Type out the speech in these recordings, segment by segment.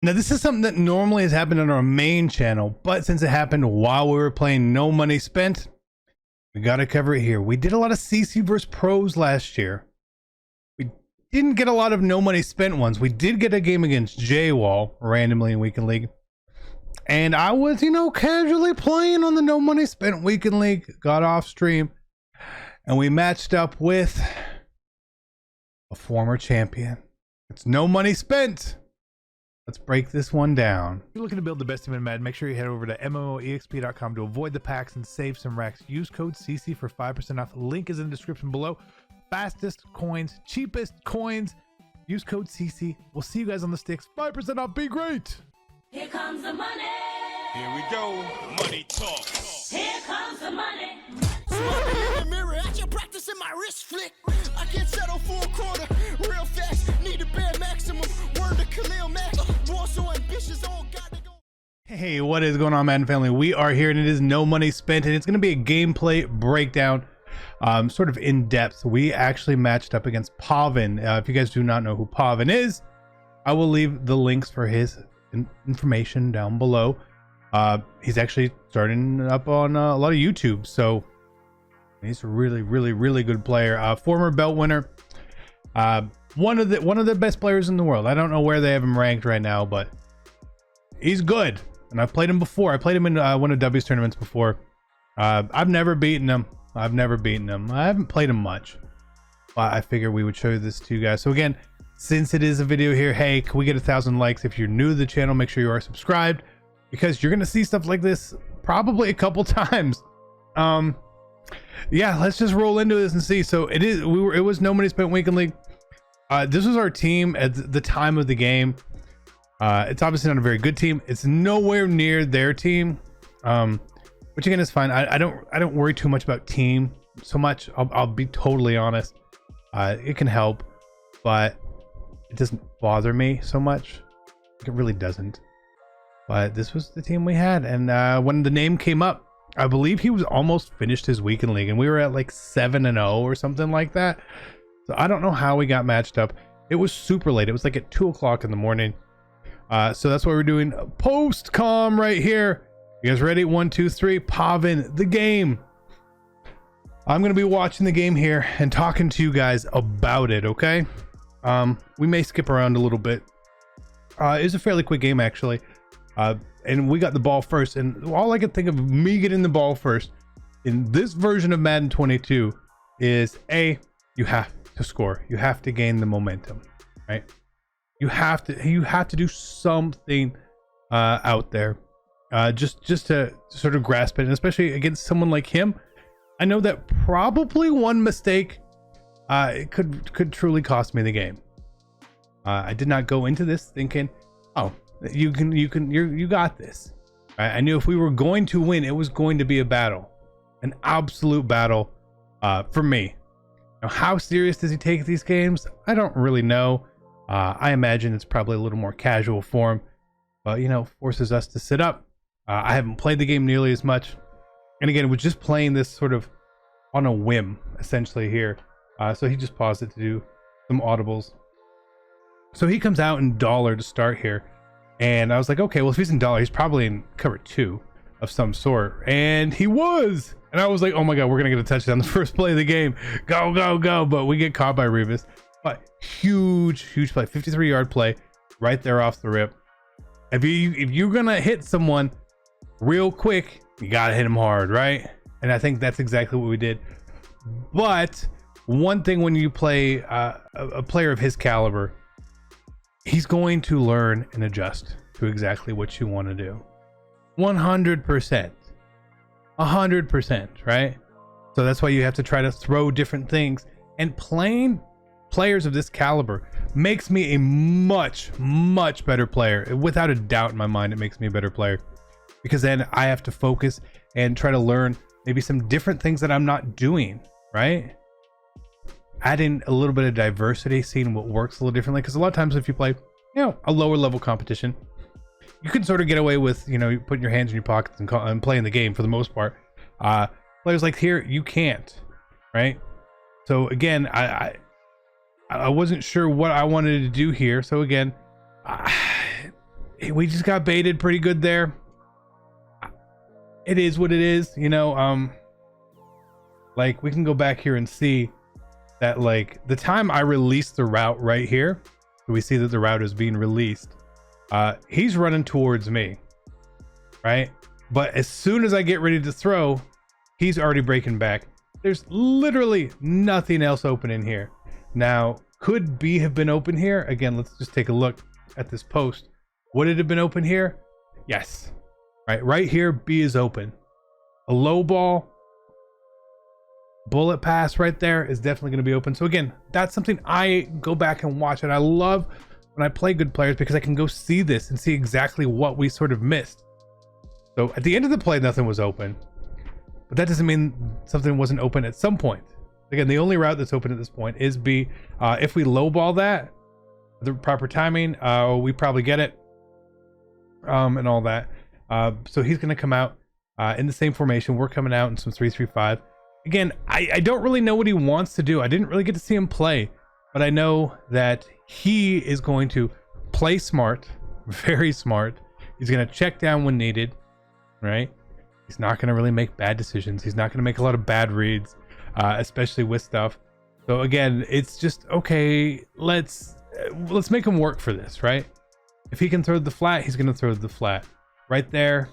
Now, this is something that normally has happened on our main channel, but since it happened while we were playing No Money Spent, we got to cover it here. We did a lot of CC versus pros last year. We didn't get a lot of No Money Spent ones. We did get a game against J-Wall randomly in Weekend League. And I was, casually playing on the No Money Spent Weekend League, got off stream, and we matched up with a former champion. It's No Money Spent. Let's break this one down. If you're looking to build the best team in Madden, make sure you head over to MMOEXP.com to avoid the packs and save some racks. Use code CC for 5% off. Link is in the description below. Fastest coins, cheapest coins. Use code CC. We'll see you guys on the sticks. 5% off. Be great. Here comes the money. Here we go. Money talk. Here comes the money. Smoking in the mirror, I just practicing my wrist flick. I can't settle for a quarter, real fast. Need a bare maximum. Word to Khalil Mack. War so ambitious, all got to go. Hey, what is going on, Madden family? We are here, and it is No Money Spent, and it's going to be a gameplay breakdown, sort of in depth. We actually matched up against Pavan. If you guys do not know who Pavan is, I will leave the links for his information down below. He's actually starting up on a lot of YouTube, so he's a really good player. Former belt winner, one of the best players in the world. I don't know where they have him ranked right now, but he's good, and I've played him before. I played him in one of W's tournaments before. I've never beaten him. I haven't played him much, but I figured we would show this to you guys. So again, since it is a video here, hey, can we get 1,000 likes? If you're new to the channel, make sure you are subscribed, because you're gonna see stuff like this probably a couple times. Yeah, let's just roll into this and see. So it was No Money Spent Weekend League. This was our team at the time of the game. It's obviously not a very good team. It's nowhere near their team, which again is fine. I don't worry too much about team so much. I'll be totally honest. It can help, but it doesn't bother me so much. It really doesn't. But this was the team we had, and when the name came up, I believe he was almost finished his Weekend League, and we were at like 7-0 or something like that. So I don't know how we got matched up. It was super late. It was like at 2 o'clock in the morning. So that's why we're doing post-com right here. You guys ready? 1, 2, 3. Pavan, the game. I'm going to be watching the game here and talking to you guys about it, okay? We may skip around a little bit. It was a fairly quick game, actually. And we got the ball first, and all I could think of me getting the ball first in this version of Madden 22 is you have to score. You have to gain the momentum, right? You have to do something out there, just to sort of grasp it, and especially against someone like him. I know that probably one mistake it could truly cost me the game. I did not go into this thinking, oh, you got this. I knew if we were going to win, it was going to be a battle, an absolute battle for me. Now, how serious does he take these games? I don't really know. I imagine it's probably a little more casual for him, but forces us to sit up. I haven't played the game nearly as much, and again, we're just playing this sort of on a whim essentially here. So he just paused it to do some audibles. So he comes out in dollar to start here. And I was like, okay, well, if he's in dollar, he's probably in cover 2 of some sort. And he was. And I was like, oh my God, we're going to get a touchdown the first play of the game. Go, go, go. But we get caught by Revis. But huge play. 53-yard play right there off the rip. If you're going to hit someone real quick, you got to hit them hard, right? And I think that's exactly what we did. But one thing when you play a player of his caliber, he's going to learn and adjust to exactly what you want to do. 100%. 100%, right? So that's why you have to try to throw different things. And playing players of this caliber makes me a much better player. Without a doubt in my mind, it makes me a better player. Because then I have to focus and try to learn maybe some different things that I'm not doing, right? Adding a little bit of diversity, seeing what works a little differently, because a lot of times if you play a lower level competition, you can sort of get away with putting your hands in your pockets and playing the game for the most part. Players like here, you can't, right? So again, I wasn't sure what I wanted to do here, so again, we just got baited pretty good there. It is what it is, you know. Like, we can go back here and see that, like, the time I released the route right here, we see that the route is being released. He's running towards me, right? But as soon as I get ready to throw, he's already breaking back. There's literally nothing else open in here. Now, could B have been open here? Again, let's just take a look at this post. Would it have been open here? Yes. Right here, B is open. A low ball, bullet pass right there is definitely going to be open. So again, that's something I go back and watch, and I love when I play good players because I can go see this and see exactly what we sort of missed. So at the end of the play, nothing was open, but that doesn't mean something wasn't open at some point. Again, the only route that's open at this point is B. If we lowball that, the proper timing, we probably get it, and all that. So he's going to come out in the same formation. We're coming out in some 3-3-5. Again, I don't really know what he wants to do. I didn't really get to see him play, but I know that he is going to play smart, very smart. He's going to check down when needed, right? He's not going to really make bad decisions. He's not going to make a lot of bad reads, especially with stuff. So again, it's just, okay, let's make him work for this, right? If he can throw the flat, he's going to throw the flat. Right there,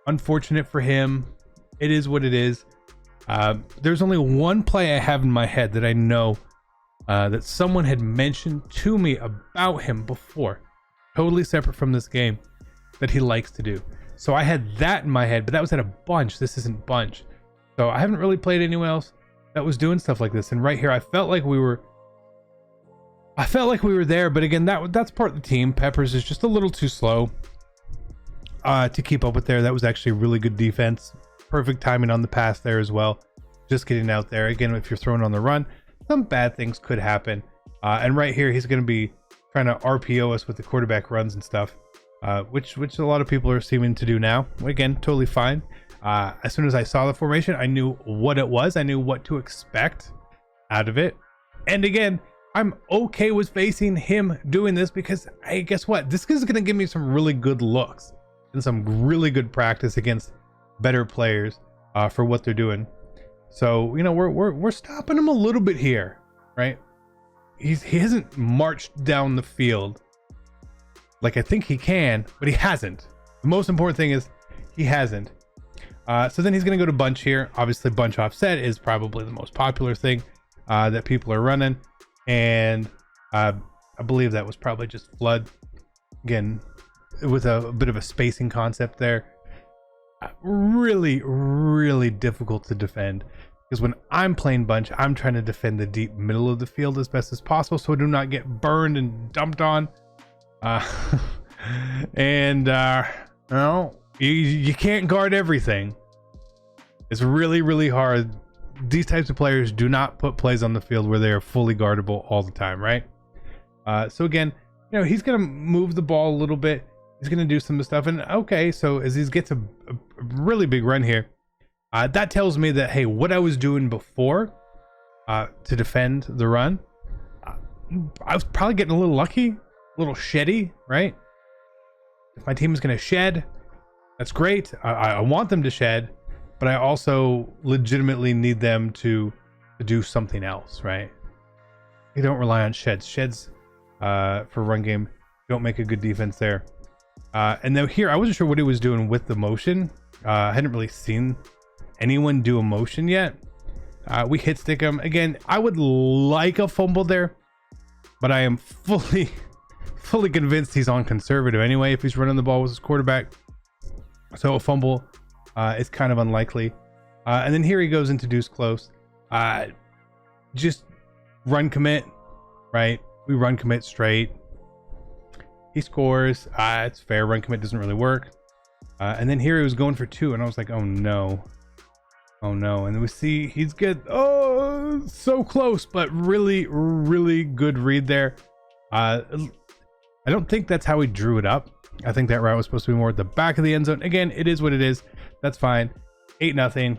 unfortunate for him. It is what it is. There's only one play I have in my head that I know that someone had mentioned to me about him before, totally separate from this game, that he likes to do. So I had that in my head, but that was at a bunch. This isn't bunch. So I haven't really played anyone else that was doing stuff like this. And right here, I felt like we were there, but again, that's part of the team. Peppers is just a little too slow to keep up with there. That was actually really good defense. Perfect timing on the pass there as well. Just getting out there. Again, if you're throwing on the run, some bad things could happen. And right here, he's going to be trying to RPO us with the quarterback runs and stuff, which a lot of people are seeming to do now. Again, totally fine. As soon as I saw the formation, I knew what it was. I knew what to expect out of it. And again, I'm okay with facing him doing this because, hey, guess what? This is going to give me some really good looks and some really good practice against better players for what they're doing. So, you know, we're stopping him a little bit here, right? He hasn't marched down the field like I think he can, but he hasn't. The most important thing is he hasn't. So then he's going to go to bunch here. Obviously, bunch offset is probably the most popular thing that people are running. And I believe that was probably just flood. Again, with a bit of a spacing concept there. Really, really difficult to defend. Because when I'm playing bunch, I'm trying to defend the deep middle of the field as best as possible so I do not get burned and dumped on. You can't guard everything. It's really, really hard. These types of players do not put plays on the field where they are fully guardable all the time, right? So again, you know, he's going to move the ball a little bit. He's going to do some stuff. And okay, so as he gets a really big run here, that tells me that, hey, what I was doing before to defend the run, I was probably getting a little lucky, a little sheddy, right? If my team is going to shed, that's great. I want them to shed, but I also legitimately need them to do something else, right? You don't rely on sheds. Sheds for run game don't make a good defense there. And now here, I wasn't sure what he was doing with the motion. I hadn't really seen anyone do a motion yet. We hit stick him. Again, I would like a fumble there, but I am fully convinced he's on conservative anyway if he's running the ball with his quarterback. So a fumble is kind of unlikely. And then here he goes into deuce close. Just run commit, right? We run commit straight. He scores. It's fair. Run commit doesn't really work. And then here he was going for 2, and I was like, oh no. Oh no. And then we see he's good. Oh, so close, but really, really good read there. I don't think that's how he drew it up. I think that route was supposed to be more at the back of the end zone. Again, it is what it is. That's fine. 8-0.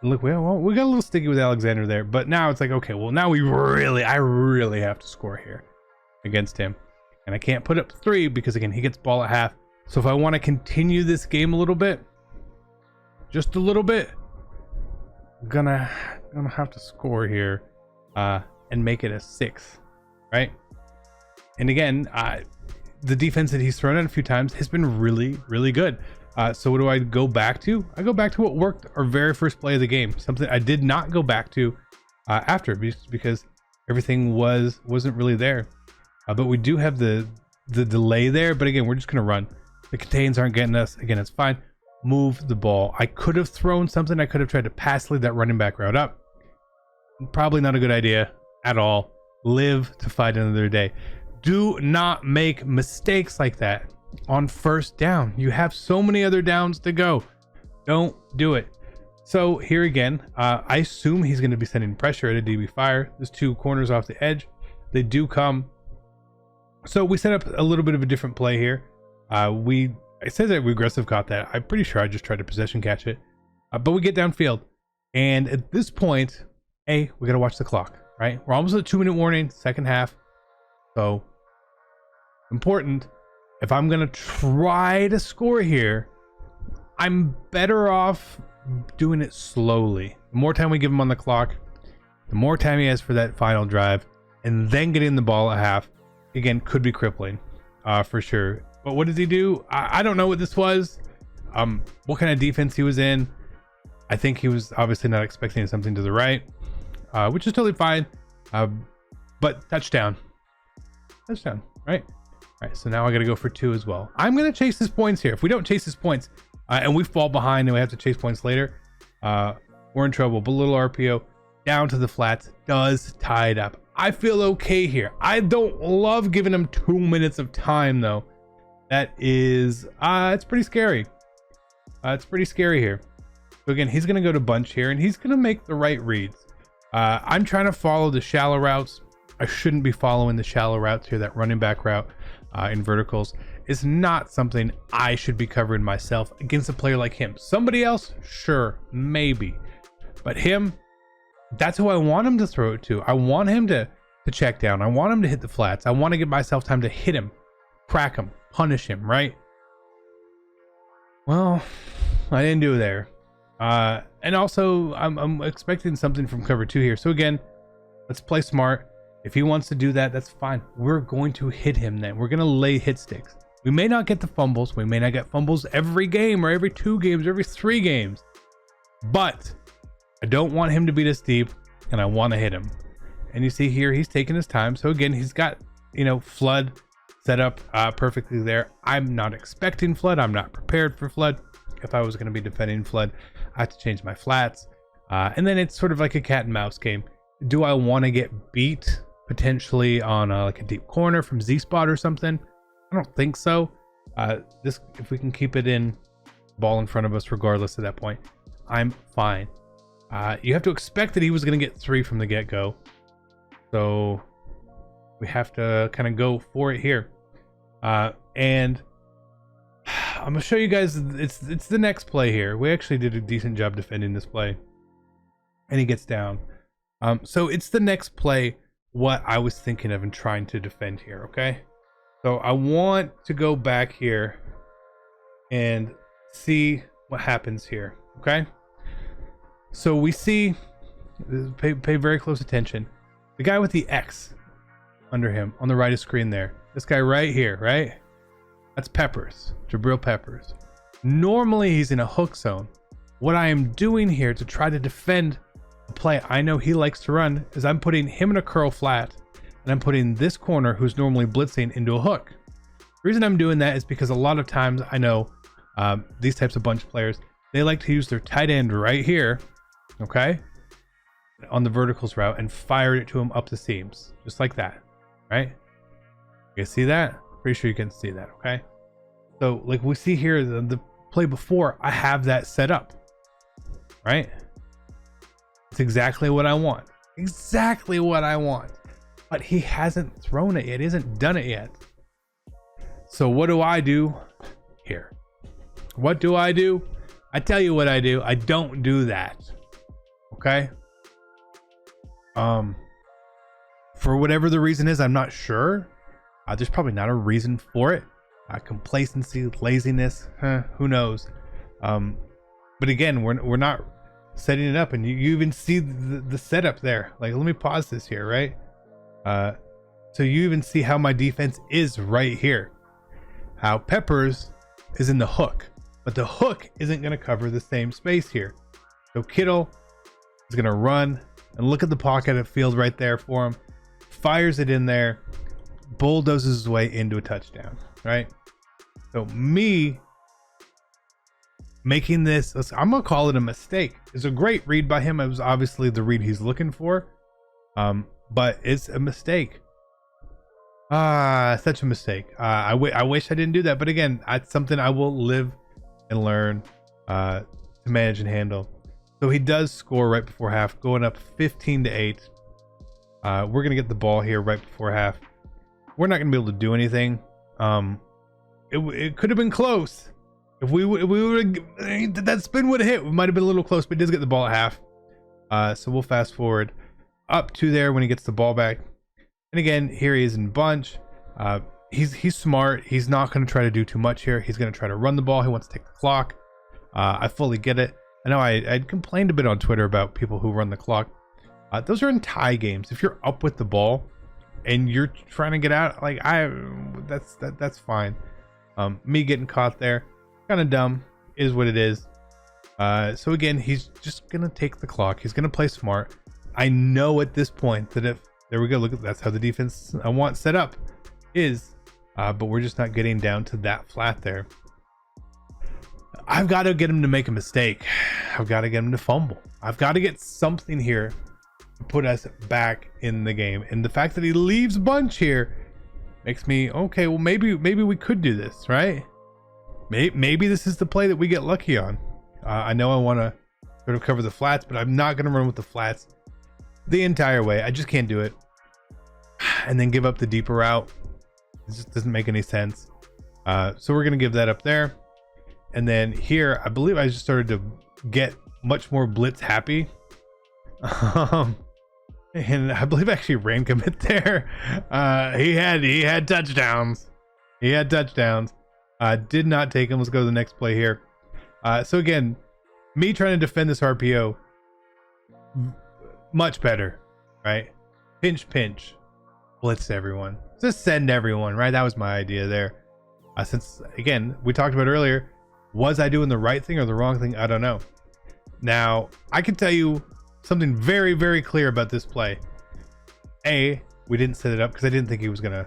Look, we got a little sticky with Alexander there, but now it's like, okay, well, now I really have to score here against him. and I can't put up 3 because again, he gets ball at half. So if I want to continue this game a little bit, just a little bit, I'm gonna have to score here and make it a 6, right? And again, the defense that he's thrown in a few times has been really, really good. So what do I go back to? I go back to what worked our very first play of the game. Something I did not go back to after, because everything wasn't really there. But we do have the delay there. But again, we're just gonna run. The contains aren't getting us. Again, it's fine. Move the ball. I could have thrown something. I could have tried to pass lead that running back route up. Probably not a good idea at all. Live to fight another day. Do not make mistakes like that on first down. You have so many other downs to go. Don't do it. So here again, I assume he's going to be sending pressure at a DB fire. There's 2 corners off the edge. They do come. So we set up a little bit of a different play here. It says that we aggressive caught that. I'm pretty sure I just tried to possession catch it. But we get downfield. And at this point, we got to watch the clock, right? We're almost at a 2-minute warning, second half. So important. If I'm going to try to score here, I'm better off doing it slowly. The more time we give him on the clock, the more time he has for that final drive, and then getting the ball at half, again, could be crippling for sure. But what does he do? I don't know what this was. What kind of defense he was in. I think he was obviously not expecting something to the right, which is totally fine. But touchdown, right? All right, so now I got to go for 2 as well. I'm going to chase his points here. If we don't chase his points and we fall behind and we have to chase points later, we're in trouble. But little RPO down to the flats does tie it up. I feel okay here. I don't love giving him 2 minutes of time though. That is, it's pretty scary. It's pretty scary here. So again, he's going to go to bunch here and he's going to make the right reads. I'm trying to follow the shallow routes. I shouldn't be following the shallow routes here. That running back route in verticals is not something I should be covering myself against a player like him. Somebody else, sure, maybe. But him, that's who I want him to throw it to. I want him to check down. I want him to hit the flats. I want to give myself time to hit him, crack him, punish him, right? Well, I didn't do it there. And also, I'm expecting something from cover 2 here. So again, let's play smart. If he wants to do that, that's fine. We're going to hit him then. We're going to lay hit sticks. We may not get the fumbles. We may not get fumbles every game or every 2 games, or every 3 games. But I don't want him to be this deep, and I want to hit him. And you see here, he's taking his time. So again, he's got, flood set up perfectly there. I'm not expecting flood. I'm not prepared for flood. If I was going to be defending flood, I have to change my flats. And then it's sort of like a cat and mouse game. Do I want to get beat potentially on like a deep corner from Z spot or something? I don't think so. If we can keep it in ball in front of us, regardless at that point, I'm fine. You have to expect that he was going to get 3 from the get-go. So we have to kind of go for it here. And I'm going to show you guys, it's the next play here. We actually did a decent job defending this play. And he gets down. So it's the next play what I was thinking of and trying to defend here, okay? So I want to go back here and see what happens here, okay? So we see, pay very close attention. The guy with the X under him on the right of screen there. This guy right here, right? That's Peppers, Jabril Peppers. Normally he's in a hook zone. What I am doing here to try to defend a play I know he likes to run is I'm putting him in a curl flat and I'm putting this corner who's normally blitzing into a hook. The reason I'm doing that is because a lot of times I know these types of bunch players, they like to use their tight end right here, okay, on the verticals route and fire it to him up the seams, just like that, right? You guys see that? Pretty sure you can see that, okay? So like we see here, the play before, I have that set up, right? It's exactly what I want. Exactly what I want. But he hasn't thrown it yet. He hasn't done it yet. So what do I do here? What do? I tell you what I do. I don't do that. Okay? For whatever the reason is, I'm not sure. There's probably not a reason for it. Complacency, laziness, who knows? But again, we're not setting it up, and you even see the setup there. Like, let me pause this here, right? So you even see how my defense is right here. How Peppers is in the hook, but the hook isn't going to cover the same space here. So Kittle is going to run and look at the pocket of field right there for him, fires it in there, bulldozes his way into a touchdown, right? So me making this, I'm going to call it a mistake. It's a great read by him. It was obviously the read he's looking for, but it's a mistake. Such a mistake. I wish I didn't do that, but again, it's something I will live and learn to manage and handle. So he does score right before half, going up 15-8. We're gonna get the ball here right before half. We're not gonna be able to do anything. It could have been close. If we would that spin would have hit, we might have been a little close, but he does get the ball at half. So we'll fast forward up to there when he gets the ball back. And again, here he is in bunch. He's smart. He's not going to try to do too much here. He's going to try to run the ball. He wants to take the clock. I fully get it. I know I complained a bit on Twitter about people who run the clock. Those are in tie games. If you're up with the ball and you're trying to get out, like that's fine. Me getting caught there, kind of dumb, is what it is. So again, he's just going to take the clock. He's going to play smart. I know at this point that if there we go. Look, that's how the defense I want set up is, but we're just not getting down to that flat there. I've got to get him to make a mistake. I've got to get him to fumble. I've got to get something here to put us back in the game. And the fact that he leaves bunch here makes me okay. Well, maybe we could do this, right? Maybe this is the play that we get lucky on. I know I want to sort of cover the flats, but I'm not going to run with the flats the entire way. I just can't do it. And then give up the deeper route. It just doesn't make any sense. So we're going to give that up there. And then here, I believe I just started to get much more blitz happy. And I believe I actually ran commit there. He had touchdowns. Did not take him. Let's go to the next play here. So again, me trying to defend this RPO, much better, right? Pinch, blitz everyone. Just send everyone, right? That was my idea there. Since, again, we talked about earlier, was I doing the right thing or the wrong thing? I don't know. Now, I can tell you something very, very clear about this play. A, we didn't set it up because I didn't think he was gonna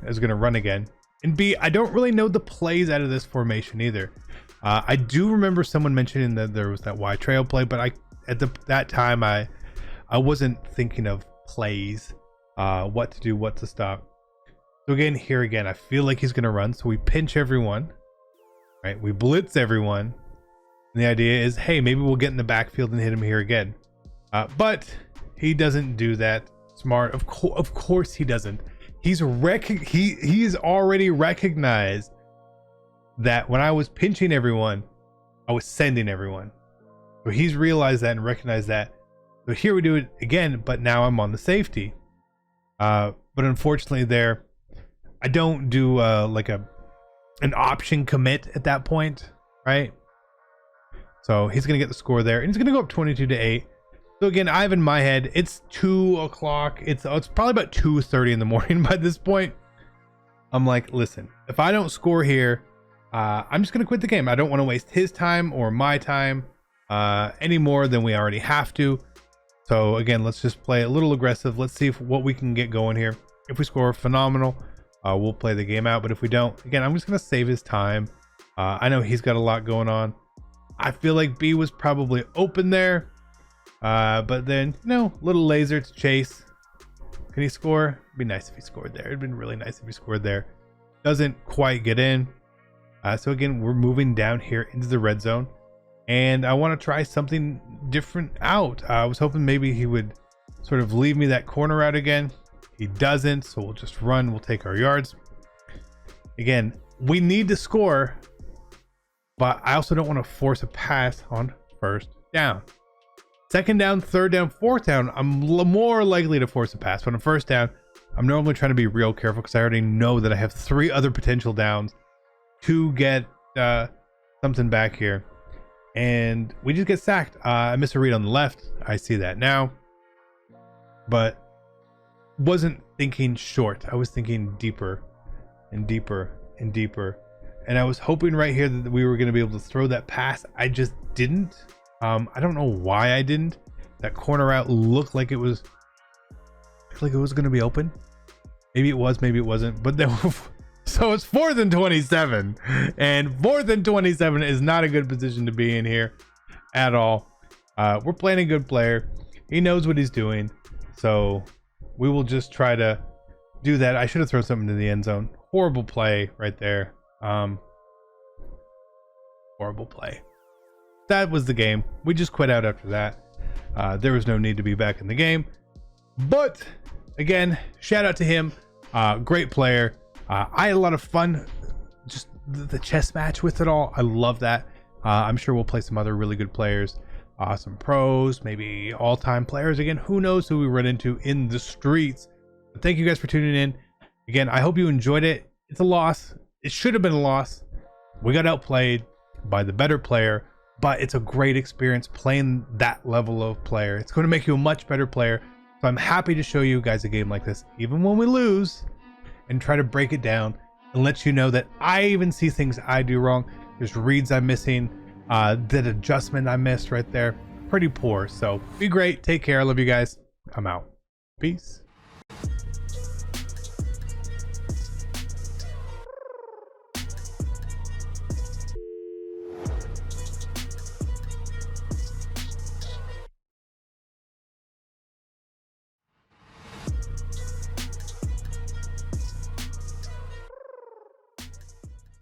run again. And B, I don't really know the plays out of this formation either. I do remember someone mentioning that there was that Y trail play, but at that time I wasn't thinking of plays, what to do, what to stop. So again, here again, I feel like he's gonna run, so we pinch everyone, right? We blitz everyone. And the idea is, hey, maybe we'll get in the backfield and hit him here again. But he doesn't do that. Smart, of course he doesn't. He is already recognized that when I was pinching everyone, I was sending everyone. So he's realized that and recognized that. So here we do it again, but now I'm on the safety. But unfortunately there, I don't do like an option commit at that point, right? So he's going to get the score there, and he's going to go up 22-8. So again, I have in my head, it's 2 o'clock. It's probably about 2:30 in the morning by this point. I'm like, listen, if I don't score here, I'm just going to quit the game. I don't want to waste his time or my time any more than we already have to. So again, let's just play a little aggressive. Let's see what we can get going here. If we score, phenomenal. We'll play the game out. But if we don't, again, I'm just going to save his time. I know he's got a lot going on. I feel like B was probably open there. But then, little laser to chase. Can he score? It'd be nice if he scored there. It'd been really nice if he scored there. Doesn't quite get in. So again, we're moving down here into the red zone. And I want to try something different out. I was hoping maybe he would sort of leave me that corner out again. He doesn't, so we'll just run. We'll take our yards. Again, we need to score, but I also don't want to force a pass on first down. Second down, third down, fourth down, I'm more likely to force a pass. But on first down, I'm normally trying to be real careful because I already know that I have 3 other potential downs to get something back here. And we just get sacked. I missed a read on the left. I see that now. But wasn't thinking short. I was thinking deeper and deeper and deeper. And I was hoping right here that we were going to be able to throw that pass. I just didn't. I don't know why I didn't. That corner out looked like it was going to be open. Maybe it was, maybe it wasn't. But then, so it's 4th and 27. And 4th and 27 is not a good position to be in here at all. We're playing a good player. He knows what he's doing. So we will just try to do that. I should have thrown something to the end zone. Horrible play right there. Horrible play. That was the game. We just quit out after that. There was no need to be back in the game. But again, shout out to him. Great player. I had a lot of fun. Just the chess match with it all. I love that. I'm sure we'll play some other really good players. Some pros, maybe all-time players. Again, who knows who we run into in the streets. But thank you guys for tuning in. Again, I hope you enjoyed it. It's a loss. It should have been a loss. We got outplayed by the better player, but it's a great experience playing that level of player. It's going to make you a much better player. So I'm happy to show you guys a game like this, even when we lose, and try to break it down and let you know that I even see things I do wrong. There's reads I'm missing. That adjustment I missed right there. Pretty poor. So be great. Take care. I love you guys. I'm out. Peace.